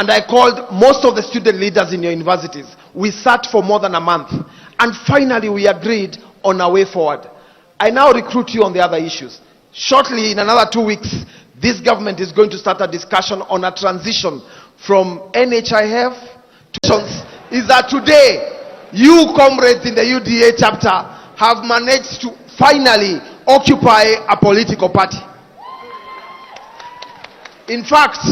and I called most of the student leaders in your universities. We sat for more than a month, and finally we agreed on a way forward. I now recruit you on the other issues. Shortly, in another 2 weeks, this government is going to start a discussion on a transition from NHIF to is that today, you comrades in the UDA chapter have managed to finally occupy a political party. In fact,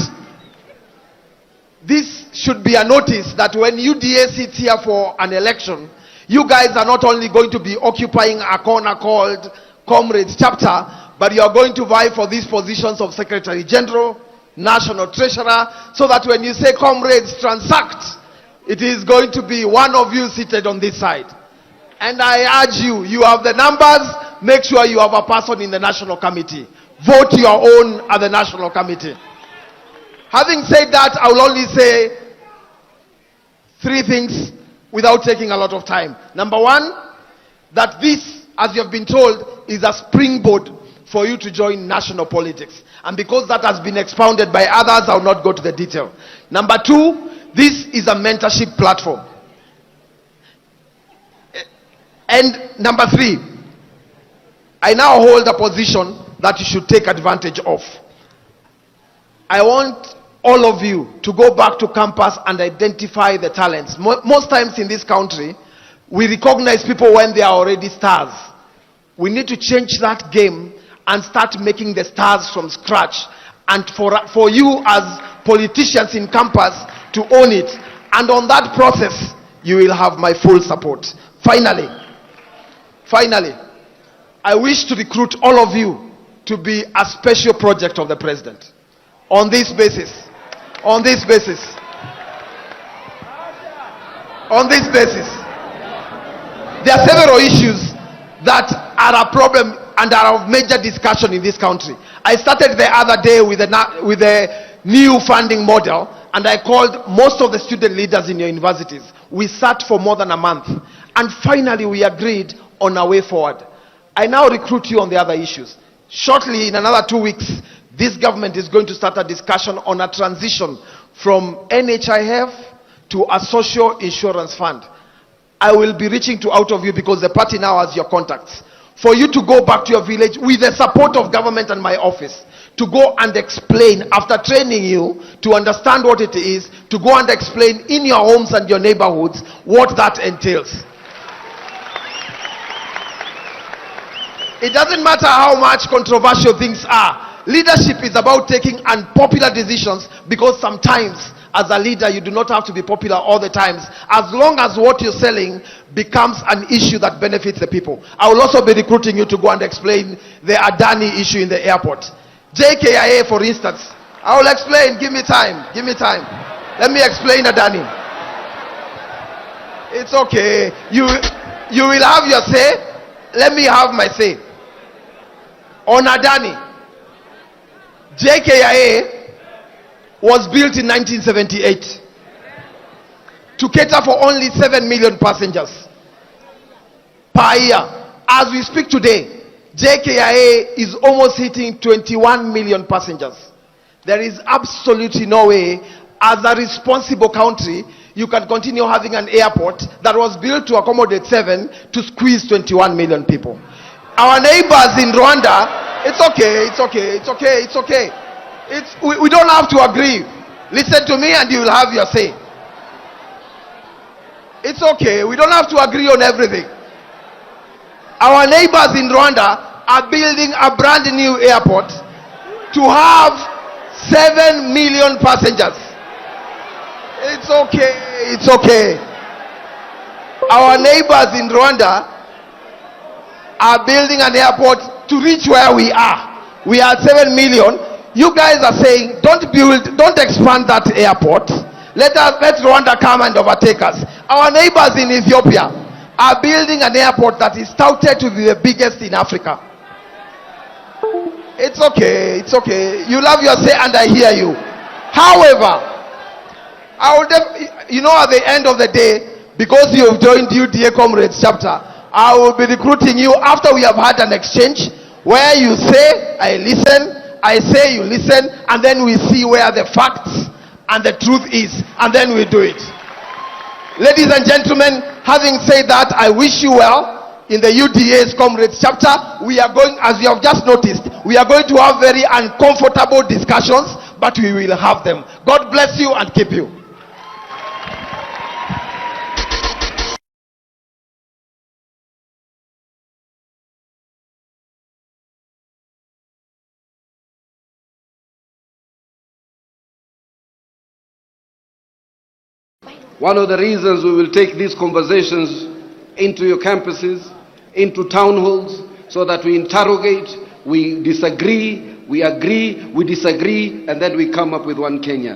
this should be a notice that when UDA sits here for an election, you guys are not only going to be occupying a corner called Comrades Chapter, but you are going to vie for these positions of Secretary General, National Treasurer, so that when you say Comrades transact, it is going to be one of you seated on this side. And I urge you, you have the numbers, make sure you have a person in the National Committee. Vote your own at the National Committee. Having said that, I will only say 3 things without taking a lot of time. Number one, that this, as you have been told, is a springboard for you to join national politics. And because that has been expounded by others, I will not go to the detail. Number two, this is a mentorship platform. And number three, I now hold a position that you should take advantage of. I want all of you to go back to campus and identify the talents. Most times in this country, we recognize people when they are already stars. We need to change that game and start making the stars from scratch. And for you as politicians in campus to own it. And on that process, you will have my full support. Finally, I wish to recruit all of you to be a special project of the president. On this basis, there are several issues that are a problem and are of major discussion in this country. I started the other day with a new funding model, and I called most of the student leaders in your universities. We sat for more than a month, and finally we agreed on a way forward. I now recruit you on the other issues. Shortly, in another 2 weeks, this government is going to start a discussion on a transition from NHIF to a social insurance fund. I will be reaching out of you because the party now has your contacts. For you to go back to your village with the support of government and my office, to go and explain, after training you to understand what it is, to go and explain in your homes and your neighborhoods what that entails. It doesn't matter how much controversial things are. Leadership is about taking unpopular decisions, because sometimes as a leader you do not have to be popular all the times, as long as what you're selling becomes an issue that benefits the people. I will also be recruiting you to go and explain the Adani issue in the airport. Jkia, for instance, I will explain. Give me time. Let me explain Adani. It's okay. You will have your say. Let me have my say. On Adani, Jkia was built in 1978 to cater for only 7 million passengers per year. As we speak today, Jkia is almost hitting 21 million passengers. There is absolutely no way, as a responsible country, you can continue having an airport that was built to accommodate 7 to squeeze 21 million people. Our neighbors in Rwanda, it's okay. We don't have to agree. Listen to me and you will have your say. It's okay. We don't have to agree on everything. Our neighbors in Rwanda are building a brand new airport to have 7 million passengers. It's okay. Our neighbors in Rwanda are building an airport to reach where we are. We are 7 million. You guys are saying, don't expand that airport. Let Rwanda come and overtake us. Our neighbors in Ethiopia are building an airport that is touted to be the biggest in Africa. It's okay. You love your say and I hear you. However, at the end of the day, because you have joined UDA Comrades chapter, I will be recruiting you after we have had an exchange where you say, I listen, I say, you listen, and then we see where the facts and the truth is, and then we do it. Ladies and gentlemen, having said that, I wish you well. In the UDA's Comrades chapter, we are going, as you have just noticed, we are going to have very uncomfortable discussions, but we will have them. God bless you and keep you. One of the reasons we will take these conversations into your campuses, into town halls, so that we interrogate, we disagree, we agree, we disagree, and then we come up with one Kenya.